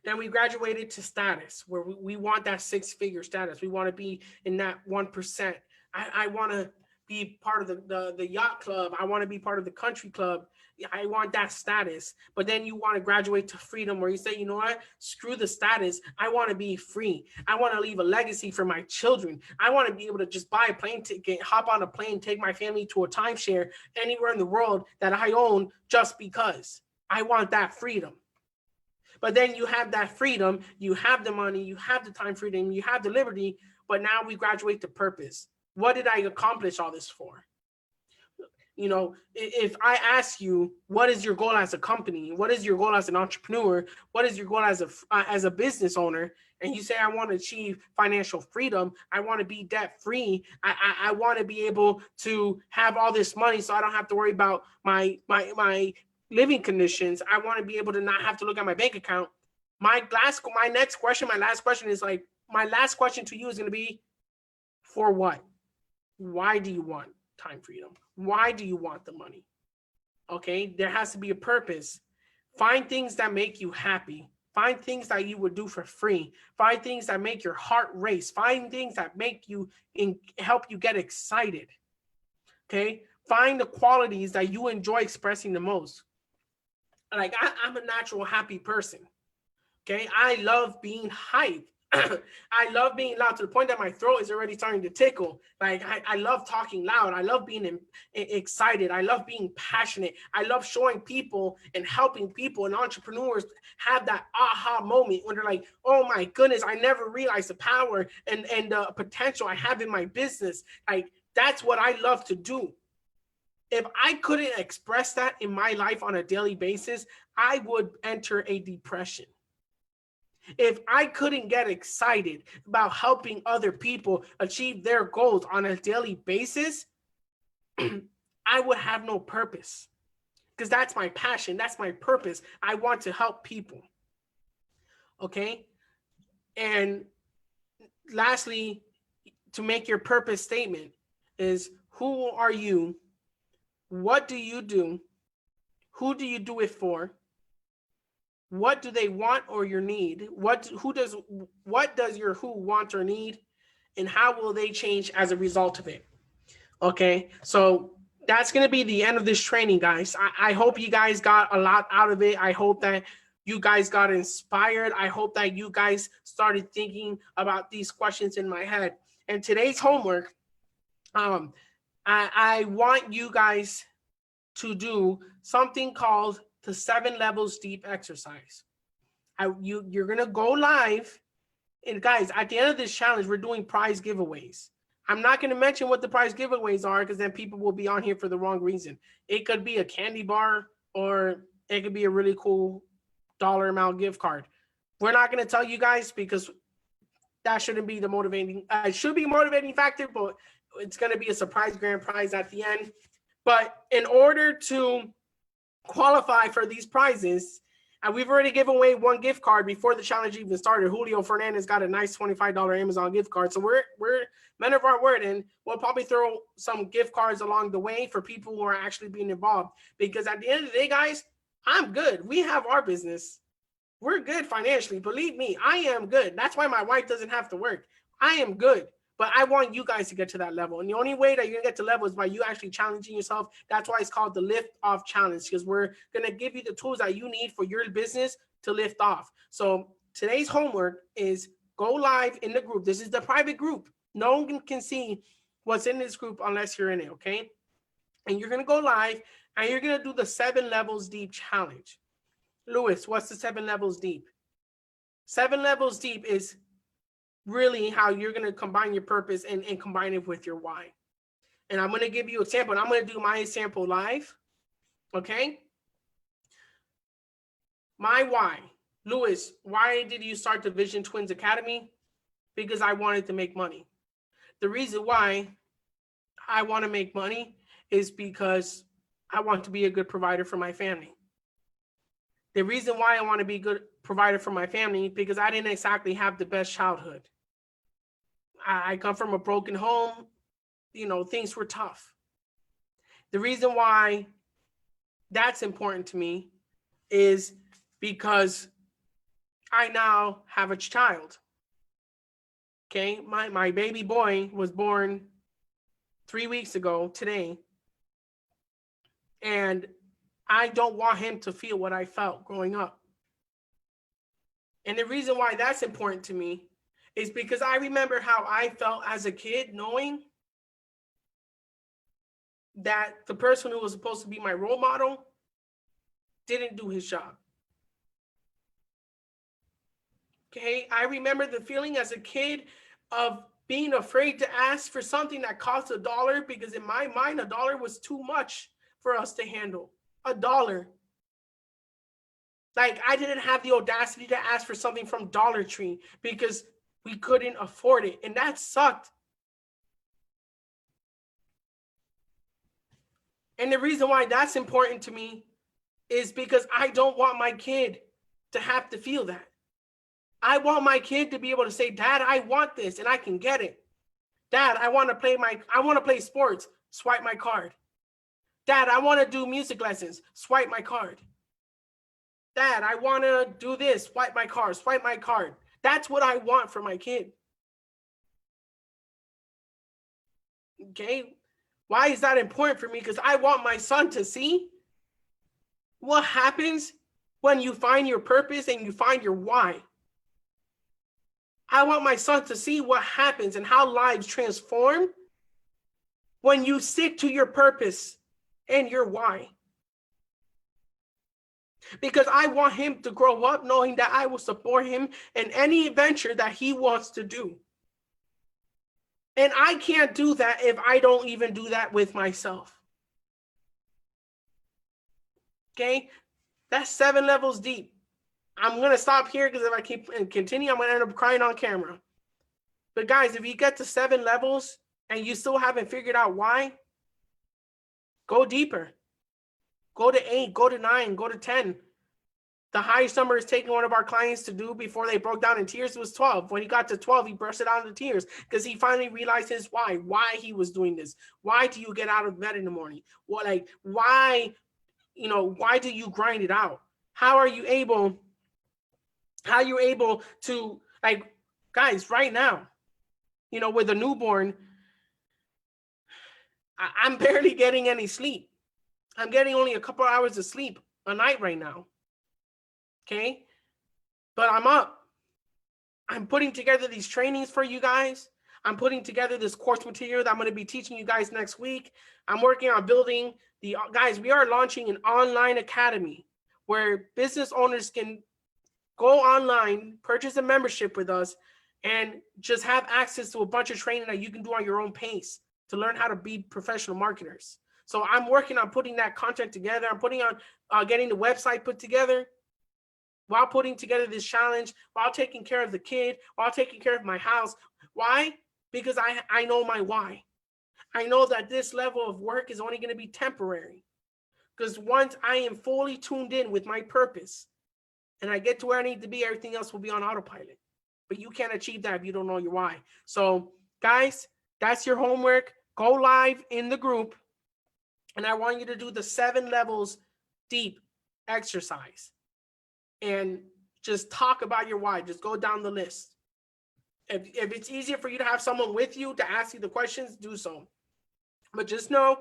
Then we graduated to status, where we want that 6-figure status. We want to be in that 1%. I want to be part of the yacht club. I want to be part of the country club. I want that status. But then you want to graduate to freedom, where you say, you know what, screw the status. I want to be free. I want to leave a legacy for my children. I want to be able to just buy a plane ticket, hop on a plane, take my family to a timeshare anywhere in the world that I own just because. I want that freedom. But then you have that freedom, you have the money, you have the time freedom, you have the liberty, but now we graduate to purpose. What did I accomplish all this for? You know, if I ask you, what is your goal as a company? What is your goal as an entrepreneur? What is your goal as a business owner? And you say, I want to achieve financial freedom. I want to be debt free. I want to be able to have all this money so I don't have to worry about my living conditions. I want to be able to not have to look at my bank account. My last question is like, my last question to you is going to be, for what? Why do you want time freedom? Why do you want the money? Okay, there has to be a purpose. Find things that make you happy. Find things that you would do for free. Find things that make your heart race. Find things that make you help you get excited. Okay, find the qualities that you enjoy expressing the most. Like I'm a natural happy person. Okay, I love being hyped. I love being loud to the point that my throat is already starting to tickle. Like I love talking loud. I love being excited. I love being passionate. I love showing people and helping people and entrepreneurs have that aha moment when they're like, oh my goodness, I never realized the power and the potential I have in my business. Like that's what I love to do. If I couldn't express that in my life on a daily basis, I would enter a depression. If I couldn't get excited about helping other people achieve their goals on a daily basis, I would have no purpose, because that's my passion. That's my purpose. I want to help people. Okay. And lastly, to make your purpose statement is, who are you? What do you do? Who do you do it for? What do they want or your need? What does your who want or need? And how will they change as a result of it? Okay, so that's going to be the end of this training, guys. I hope you guys got a lot out of it. I hope that you guys got inspired. I hope that you guys started thinking about these questions in my head. And today's homework, I want you guys to do something called the 7 levels deep exercise. You're going to go live. And guys, at the end of this challenge, we're doing prize giveaways. I'm not going to mention what the prize giveaways are, because then people will be on here for the wrong reason. It could be a candy bar, or it could be a really cool dollar amount gift card. We're not going to tell you guys, because that shouldn't be the motivating. It should be a motivating factor, but it's going to be a surprise grand prize at the end. But in order to qualify for these prizes, and we've already given away 1 gift card before the challenge even started. Julio Fernandez got a nice $25 Amazon gift card. So we're men of our word, and we'll probably throw some gift cards along the way for people who are actually being involved. Because at the end of the day, guys, I'm good. We have our business. We're good financially. Believe me, I am good. That's why my wife doesn't have to work. I am good. But I want you guys to get to that level. And the only way that you're going to get to level is by you actually challenging yourself. That's why it's called the Lift Off Challenge, because we're going to give you the tools that you need for your business to lift off. So today's homework is go live in the group. This is the private group. No one can see what's in this group unless you're in it, okay? And you're going to go live, and you're going to do the 7 levels deep challenge. Lewis, what's the 7 levels deep? 7 levels deep is really how you're going to combine your purpose and combine it with your why. And I'm going to give you a sample, and I'm going to do my sample live. Okay. My why. Lewis, why did you start the Vision Twins Academy? Because I wanted to make money. The reason why I want to make money is because I want to be a good provider for my family. The reason why I want to be a good provider for my family, because I didn't exactly have the best childhood. I come from a broken home. You know, things were tough. The reason why that's important to me is because I now have a child. Okay, my baby boy was born 3 weeks ago today. And I don't want him to feel what I felt growing up. And the reason why that's important to me is because I remember how I felt as a kid, knowing that the person who was supposed to be my role model didn't do his job. Okay, I remember the feeling as a kid of being afraid to ask for something that costs $1, because in my mind, $1 was too much for us to handle. $1. Like, I didn't have the audacity to ask for something from Dollar Tree because we couldn't afford it. And that sucked. And the reason why that's important to me is because I don't want my kid to have to feel that. I want my kid to be able to say, Dad, I want this and I can get it. Dad, I want to play sports, swipe my card. Dad, I want to do music lessons, swipe my card. Dad, I want to do this, swipe my card, swipe my card. That's what I want for my kid. Okay? Why is that important for me? Because I want my son to see what happens when you find your purpose and you find your why. I want my son to see what happens and how lives transform when you stick to your purpose and your why. Because I want him to grow up knowing that I will support him in any venture that he wants to do. And I can't do that if I don't even do that with myself. Okay? That's 7 levels deep. I'm going to stop here because if I keep and continue, I'm going to end up crying on camera. But guys, if you get to 7 levels and you still haven't figured out why, go deeper. Go to 8, go to 9, go to 10. The highest number is taking one of our clients to do before they broke down in tears was 12. When he got to 12, he bursted out into tears because he finally realized his why he was doing this. Why do you get out of bed in the morning? What, like, why, why do you grind it out? How are you able to, like, guys, right now, with a newborn, I'm barely getting any sleep. I'm getting only a couple hours of sleep a night right now. Okay? But I'm up. I'm putting together these trainings for you guys. I'm putting together this course material that I'm going to be teaching you guys next week. I'm working on building guys, we are launching an online academy where business owners can go online, purchase a membership with us, and just have access to a bunch of training that you can do on your own pace to learn how to be professional marketers. So I'm working on putting that content together. I'm putting on getting the website put together while putting together this challenge, while taking care of the kid, while taking care of my house. Why? Because I know my why. I know that this level of work is only going to be temporary. Because once I am fully tuned in with my purpose and I get to where I need to be, everything else will be on autopilot. But you can't achieve that if you don't know your why. So guys, that's your homework. Go live in the group. And I want you to do the 7 levels deep exercise. And just talk about your why. Just go down the list. If it's easier for you to have someone with you to ask you the questions, do so. But just know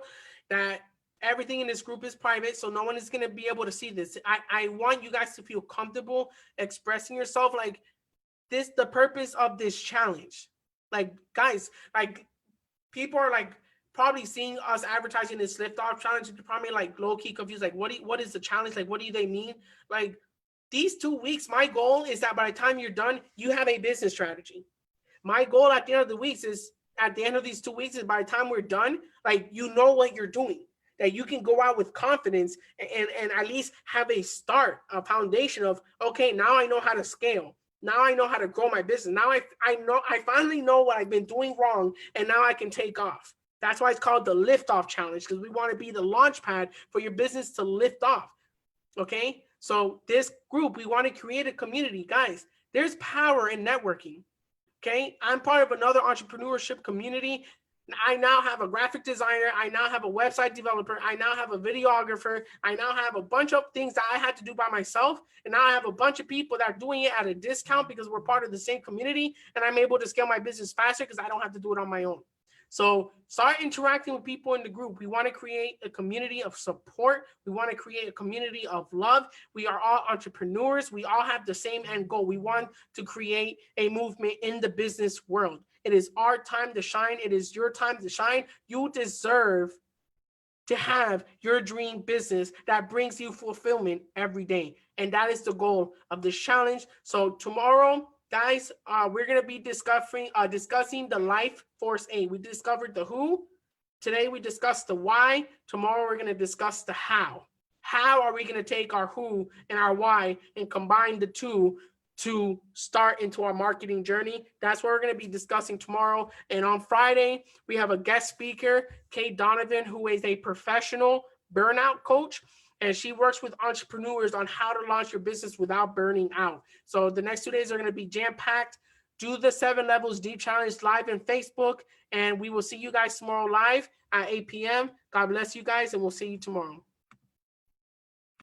that everything in this group is private, so no one is going to be able to see this. I want you guys to feel comfortable expressing yourself. Like, this, the purpose of this challenge. Like, guys, like, people are like probably seeing us advertising this lift off challenge. They're probably like low key confused. Like, what is the challenge? Like, what do they mean? Like, these 2 weeks, my goal is that by the time you're done, you have a business strategy. My goal at the end of the weeks is, at the end of these 2 weeks, is by the time we're done, like, you know what you're doing, that you can go out with confidence and at least have a start, a foundation of, okay, now I know how to scale. Now I know how to grow my business. Now I finally know what I've been doing wrong, and now I can take off. That's why it's called the lift off challenge, because we want to be the launch pad for your business to lift off. Okay? So this group, we want to create a community. Guys, there's power in networking. Okay? I'm part of another entrepreneurship community. I now have a graphic designer. I now have a website developer. I now have a videographer. I now have a bunch of things that I had to do by myself. And now I have a bunch of people that are doing it at a discount because we're part of the same community. And I'm able to scale my business faster because I don't have to do it on my own. So start interacting with people in the group. We want to create a community of support. We want to create a community of love. We are all entrepreneurs. We all have the same end goal. We want to create a movement in the business world. It is our time to shine. It is your time to shine. You deserve to have your dream business that brings you fulfillment every day. And that is the goal of this challenge. So tomorrow, Guys, we're gonna be discussing the Life Force 8. We discovered the who. Today we discussed the why. Tomorrow we're gonna discuss the how. How are we gonna take our who and our why and combine the two to start into our marketing journey? That's what we're gonna be discussing tomorrow. And on Friday, we have a guest speaker, Kate Donovan, who is a professional burnout coach, and she works with entrepreneurs on how to launch your business without burning out. So the next 2 days are going to be jam-packed. Do the 7 Levels Deep Challenge live in Facebook, and we will see you guys tomorrow live at 8 p.m. God bless you guys, and we'll see you tomorrow.